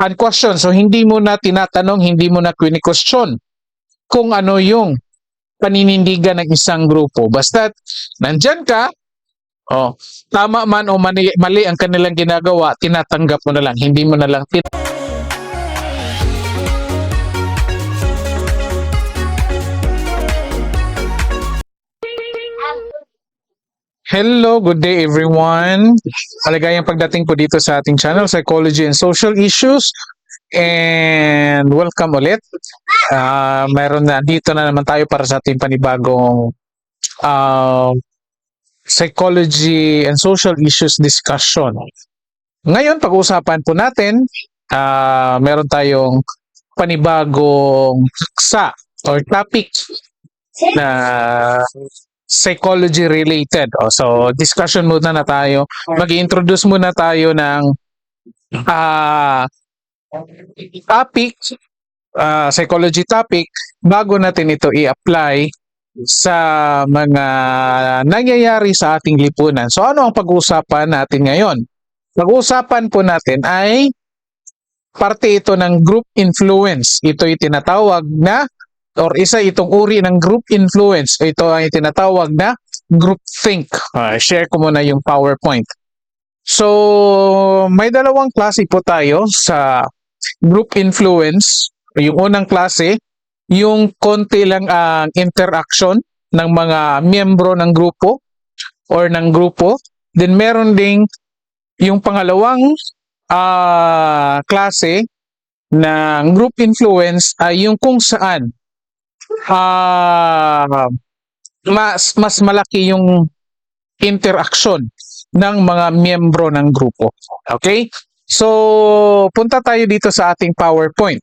unquestioned. So hindi mo na tinatanong, hindi mo na question kung ano yung paninindigan ng isang grupo. Basta nandyan ka, tama man o mali ang kanilang ginagawa, tinatanggap mo na lang, hindi mo na lang Hello, good day everyone. Maligayang pagdating po dito sa ating channel, Psychology and Social Issues. And welcome ulit. Dito na naman tayo para sa ating panibagong Psychology and Social Issues discussion. Ngayon, pag-uusapan po natin, meron tayong panibagong paksa or topic na psychology related. So, discussion muna na tayo. Mag-introduce muna tayo ng topic, psychology topic, bago natin ito i-apply sa mga nangyayari sa ating lipunan. So, ano ang pag-uusapan natin ngayon? Pag-uusapan po natin ay parte ito ng group influence. Ito'y tinatawag na or isa itong uri ng group influence. Ito ay tinatawag na groupthink. Share ko muna yung PowerPoint. So, may dalawang klase po tayo sa group influence. Yung unang klase, yung konti lang ang interaction ng mga miyembro ng grupo or ng grupo. Then meron ding yung pangalawang klase ng group influence ay yung kung saan mas malaki yung interaction ng mga miyembro ng grupo. Okay? So, punta tayo dito sa ating PowerPoint.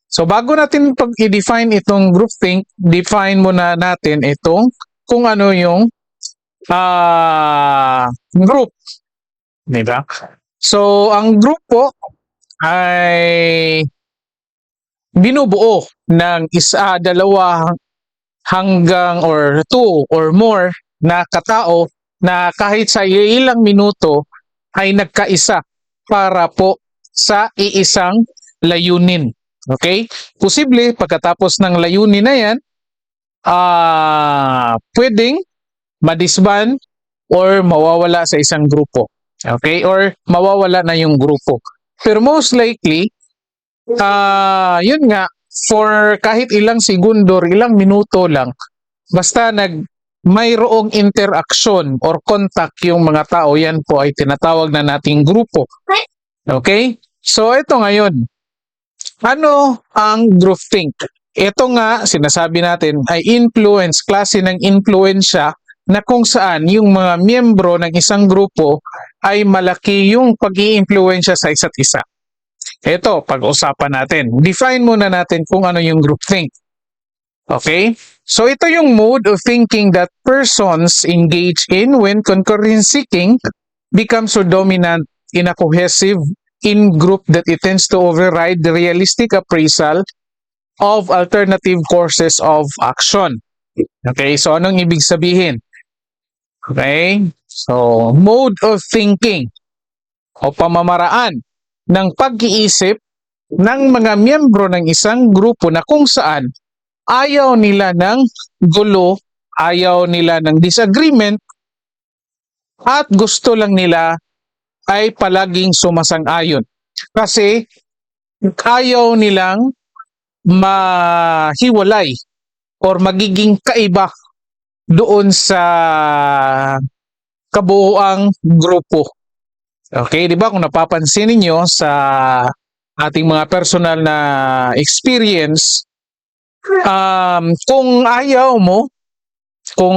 So, bago natin i-define itong groupthink, define muna natin itong kung ano yung group. Diba? So, ang grupo ay binubuo ng isa, dalawa hanggang or two or more na katao na kahit sa ilang minuto ay nagkaisa para po sa iisang layunin. Okay? Posible pagkatapos ng layunin na yan, pwedeng madisband or mawawala sa isang grupo. Okay? Or mawawala na yung grupo. Pero most likely, yun nga, for kahit ilang segundo or ilang minuto lang, basta mayroong interaction or contact yung mga tao, yan po ay tinatawag na nating grupo. Okay? So, ito ngayon. Ano ang groupthink? Ito nga, sinasabi natin, ay influence, klase ng influensya na kung saan yung mga miyembro ng isang grupo ay malaki yung pag-i-influensya sa isa't isa. Ito, pag-usapan natin. Define muna natin kung ano yung groupthink. Okay? So, ito yung mode of thinking that persons engage in when concurrence seeking becomes so dominant in a cohesive in-group that it tends to override the realistic appraisal of alternative courses of action. Okay? So, anong ibig sabihin? Okay? So, mode of thinking o pamamaraan ng pag-iisip ng mga miyembro ng isang grupo na kung saan ayaw nila ng gulo, ayaw nila ng disagreement, at gusto lang nila ay palaging sumasang-ayon. Kasi ayaw nilang mahiwalay or magiging kaiba doon sa kabuuang grupo. Okay, di ba kung napapansin niyo sa ating mga personal na experience, kung ayaw mo, kung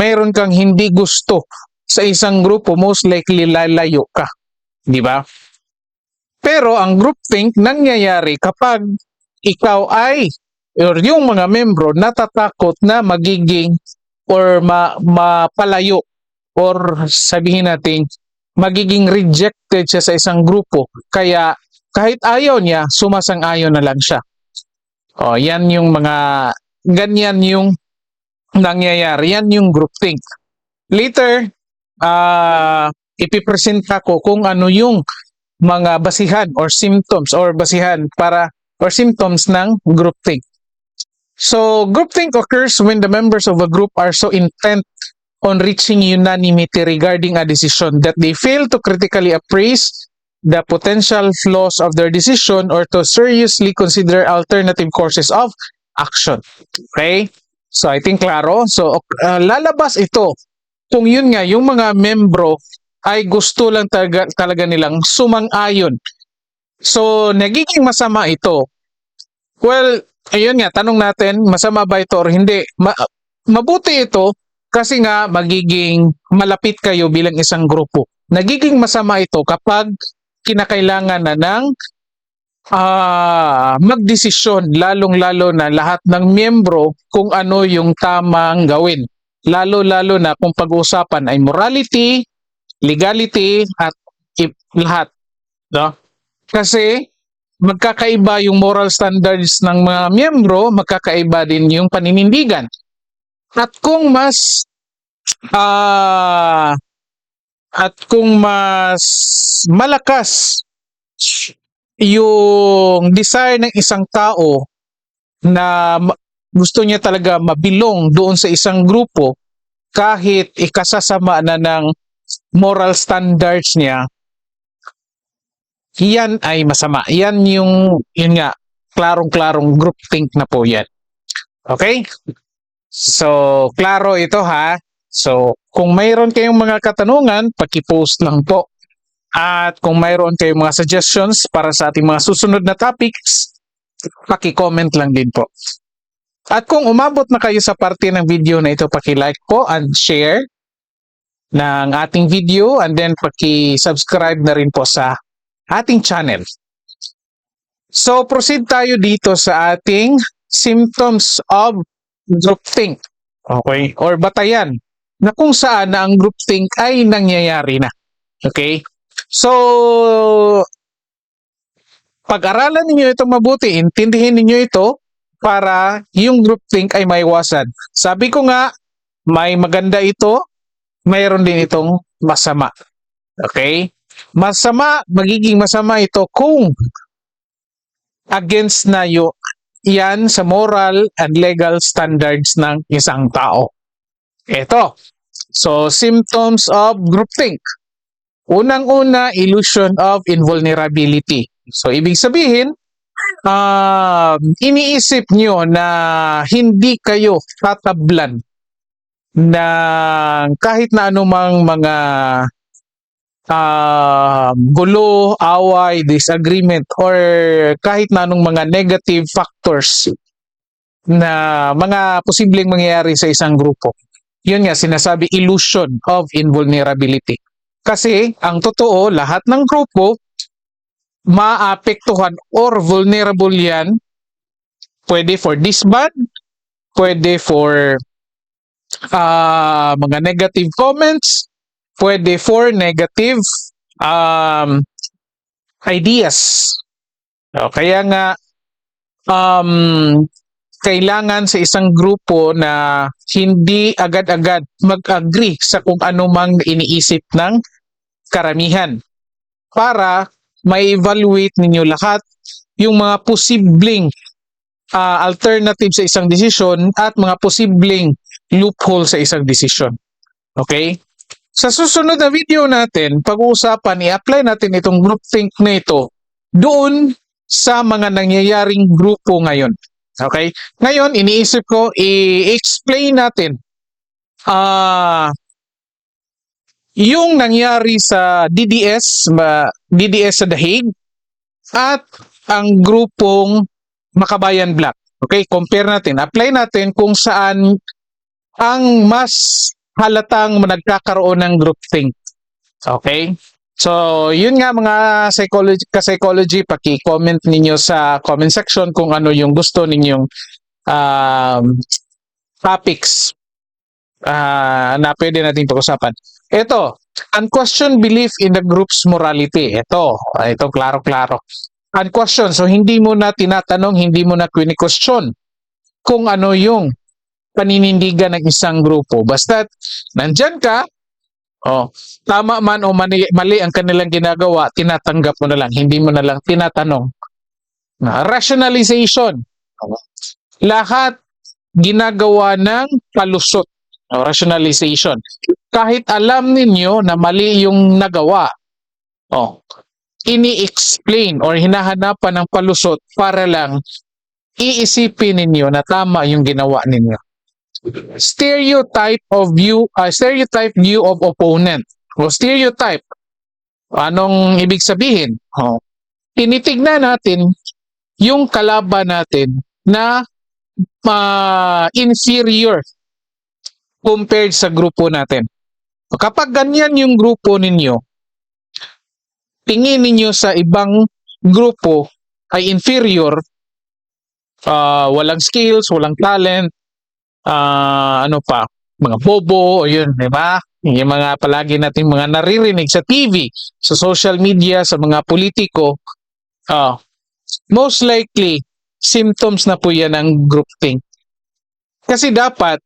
mayroon kang hindi gusto sa isang grupo, most likely lalayo ka, di ba? Pero ang groupthink nangyayari kapag ikaw ay or yung mga membro natatakot na magiging or mapalayo or sabihin natin magiging rejected siya sa isang grupo. Kaya kahit ayaw niya, sumasang-ayon na lang siya. Yan yung ganyan yung nangyayari. Yan yung groupthink. Later, ipipresent ko kung ano yung mga basihan or basihan para or symptoms ng groupthink. So, groupthink occurs when the members of a group are so intent on reaching unanimity regarding a decision that they fail to critically appraise the potential flaws of their decision or to seriously consider alternative courses of action. Okay? So, I think klaro. So, lalabas ito kung yun nga, yung mga membro ay gusto lang talaga nilang sumang-ayon. So, nagiging masama ito. Well, ayun nga, tanong natin, masama ba ito or hindi? Mabuti ito kasi nga magiging malapit kayo bilang isang grupo. Nagiging masama ito kapag kinakailangan na ng magdesisyon, lalong-lalo na lahat ng miyembro kung ano yung tamang gawin. Lalo-lalo na kung pag-uusapan ay morality, legality, at lahat. No? Kasi magkakaiba yung moral standards ng mga miyembro, magkakaiba din yung paninindigan. At kung mas malakas yung desire ng isang tao na gusto niya talaga mabilong doon sa isang grupo kahit ikasasama na ng moral standards niya, yan ay masama. Yun nga, klarong-klarong groupthink na po yan. Okay? So, klaro ito ha. So, kung mayroon kayong mga katanungan, paki-post lang po. At kung mayroon kayong mga suggestions para sa ating mga susunod na topics, paki-comment lang din po. At kung umabot na kayo sa parte ng video na ito, paki-like po and share ng ating video, and then paki-subscribe na rin po sa ating channel. So, proceed tayo dito sa ating symptoms of groupthink. Okay? Or batayan na kung saan na ang groupthink ay nangyayari na. Okay? So, pag-aralan ninyo ito mabuti, intindihin ninyo ito para yung groupthink ay maiwasan. Sabi ko nga, may maganda ito, mayroon din itong masama. Okay? Magiging masama ito kung against na yan sa moral and legal standards ng isang tao. Ito. So, symptoms of groupthink. Unang-una, illusion of invulnerability. So, ibig sabihin, iniisip nyo na hindi kayo tatablan ng kahit na anumang mga gulo, away, disagreement, or kahit na anong mga negative factors na mga posibleng mangyayari sa isang grupo. Yun nga, sinasabi illusion of invulnerability. Kasi, ang totoo, lahat ng grupo, maapektuhan or vulnerable yan. Pwede for disband, pwede for mga negative comments, pwede for negative ideas. Kaya nga, kailangan sa isang grupo na hindi agad-agad mag-agree sa kung ano mang iniisip ng karamihan para ma-evaluate ninyo lahat yung mga posibleng alternative sa isang desisyon at mga posibleng loophole sa isang desisyon. Okay? Sa susunod na video natin, pag-uusapan, i-apply natin itong groupthink na ito doon sa mga nangyayaring grupo ngayon. Okay? Ngayon, iniisip ko, i-explain natin yung nangyari sa DDS sa The Hague at ang grupong Makabayan Black. Okay? Compare natin. Apply natin kung saan ang mas halatang nagkakaroon ng groupthink. Okay? So, yun nga mga psychology, paki-comment ninyo sa comment section kung ano yung gusto ninyong topics na pwede natin pag-usapan. Ito, unquestioned belief in the group's morality. Ito, klaro-klaro. Unquestioned, so hindi mo na tinatanong, hindi mo na kwini-question kung ano yung paninindigan ng isang grupo. Basta, nandyan ka, Oh, tama man o mali ang kanilang ginagawa, tinatanggap mo na lang, hindi mo na lang tinatanong. Rationalization. Lahat ginagawa ng palusot. Rationalization. Kahit alam ninyo na mali yung nagawa, ini-explain or hinahanapan ng palusot para lang iisipin ninyo na tama yung ginawa ninyo. Stereotype view of opponent. O stereotype. Anong ibig sabihin? Tinitignan natin yung kalaban natin na inferior compared sa grupo natin. Kapag ganyan yung grupo ninyo, tingin ninyo sa ibang grupo ay inferior, walang skills, walang talent, ano pa, mga bobo, yun, di ba? Yung mga palagi natin mga naririnig sa TV, sa social media, sa mga politiko, most likely, symptoms na po yan ng groupthink. Kasi dapat,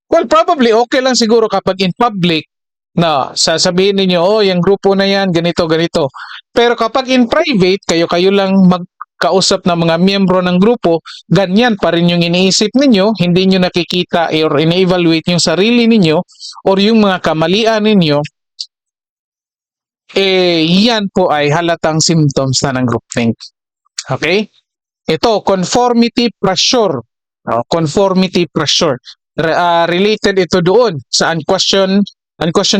well, probably okay lang siguro kapag in public, na sasabihin ninyo, oh, yung grupo na yan, ganito, ganito. Pero kapag in private, kayo-kayo lang magkausap ng mga miyembro ng grupo, ganyan pa rin yung iniisip ninyo, hindi nyo nakikita or ina-evaluate yung sarili ninyo or yung mga kamalian ninyo, yan po ay halatang symptoms na ng groupthink. Okay? Ito, conformity pressure. Conformity pressure. Related ito doon sa unquestioned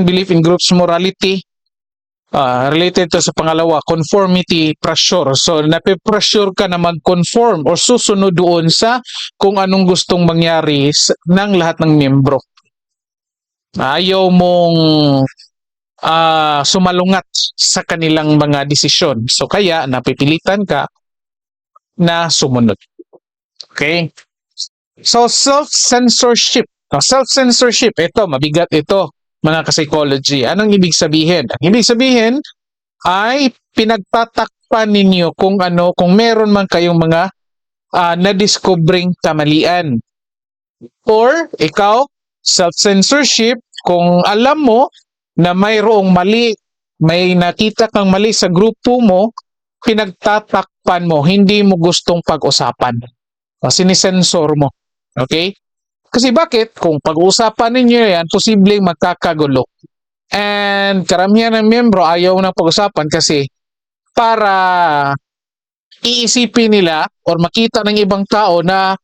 belief in group's morality. Related to sa pangalawa, conformity pressure. So, napipressure ka na mag-conform or susunod doon sa kung anong gustong mangyari ng lahat ng miyembro. Ayaw mong sumalungat sa kanilang mga desisyon. So, kaya napipilitan ka na sumunod. Okay? So, self-censorship. Self-censorship, ito, mabigat ito, mga ka-psychology. Anong ibig sabihin? Ang ibig sabihin ay pinagtatakpan ninyo kung meron man kayong mga na-discovering kamalian. Or, ikaw, self-censorship, kung alam mo na mayroong mali, may nakita kang mali sa grupo mo, pinagtatakpan mo, hindi mo gustong pag-usapan. Sinisensor mo. Okay? Kasi bakit? Kung pag-uusapan ninyo yan, posibleng magkakagulo. And karamihan ng miyembro ayaw na pag-usapan kasi para iisipin nila or makita ng ibang tao na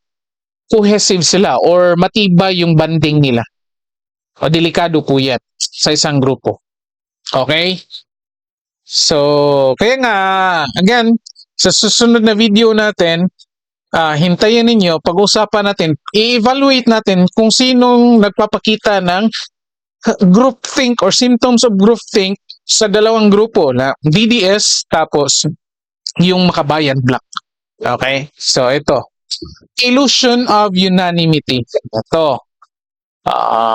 cohesive sila or matibay yung banding nila. O delikado po yan sa isang grupo. Okay? So, kaya nga, again, sa susunod na video natin, hintayin ninyo, pag-usapan natin, i-evaluate natin kung sinong nagpapakita ng groupthink or symptoms of groupthink sa dalawang grupo na DDS tapos yung Makabayan Black. Okay? So, ito. Illusion of unanimity. Ito.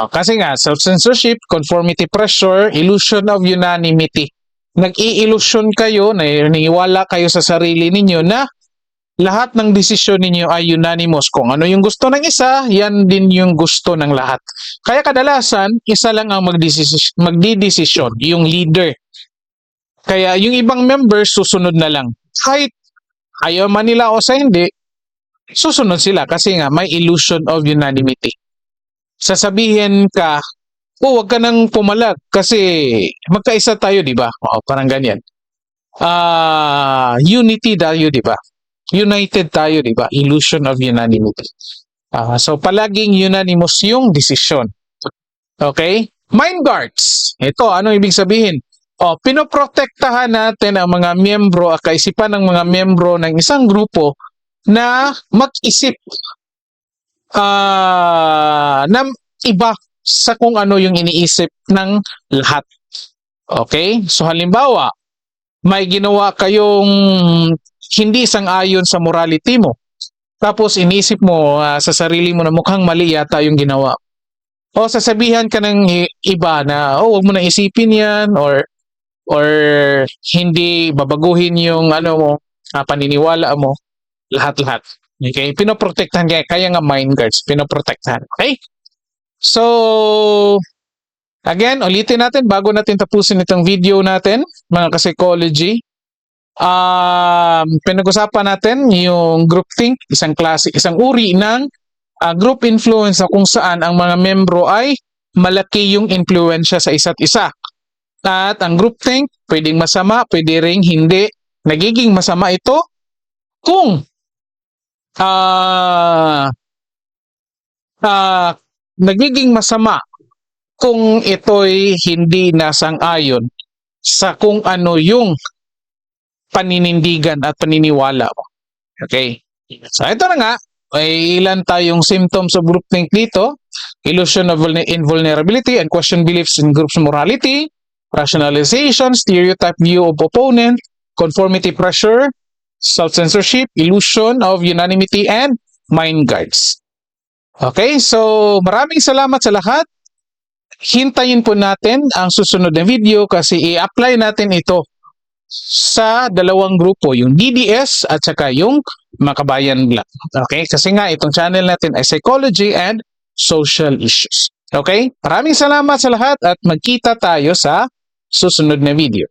Kasi nga, self-censorship, conformity pressure, illusion of unanimity. Nag-i-illusion kayo, naniwala kayo sa sarili ninyo na lahat ng desisyon ninyo ay unanimous. Kung ano yung gusto ng isa, yan din yung gusto ng lahat. Kaya kadalasan, isa lang ang magdidesisyon, yung leader. Kaya yung ibang members, susunod na lang. Kahit ayaw man nila o sa hindi, susunod sila kasi nga may illusion of unanimity. Sasabihin ka, wag ka nang pumalag kasi magkaisa tayo, di ba? Parang ganyan. Unity tayo, di ba? United tayo, di ba? Illusion of unanimity. So, palaging unanimous yung desisyon. Okay? Mind guards. Ito, ano ibig sabihin? Pinoprotektahan natin ang mga miyembro, kaisipan ng mga miyembro ng isang grupo na mag-isip na iba sa kung ano yung iniisip ng lahat. Okay? So, halimbawa, may ginawa kayong hindi sang-ayon sa morality mo. Tapos iniisip mo sa sarili mo na mukhang mali yata yung ginawa. O sasabihan ka ng iba na, wag mo na isipin yan or hindi babaguhin yung paniniwala mo, lahat-lahat. Okay? Pinoprotektahan kaya nga mind guards, pinoprotektahan. Okay? So, Again, ulitin natin bago natin tapusin itong video natin, mga ka-psychology. Pinag-usapan natin yung groupthink, isang klase, isang uri ng group influence na kung saan ang mga membro ay malaki yung impluensya sa isa't isa. At ang groupthink, pwedeng masama, pwede ring hindi. Nagiging masama ito kung nagiging masama kung ito'y hindi nasang-ayon sa kung ano yung paninindigan at paniniwala mo. Okay? So ito na nga, ay ilan tayong symptoms of groupthink dito. Illusion of invulnerability and question beliefs in groups morality, rationalization, stereotype view of opponent, conformity pressure, self-censorship, illusion of unanimity, and mind guards. Okay, so maraming salamat sa lahat. Hintayin po natin ang susunod na video kasi i-apply natin ito sa dalawang grupo, yung DDS at saka yung Makabayan Black. Okay? Kasi nga itong channel natin ay psychology and social issues. Okay? Maraming salamat sa lahat at magkita tayo sa susunod na video.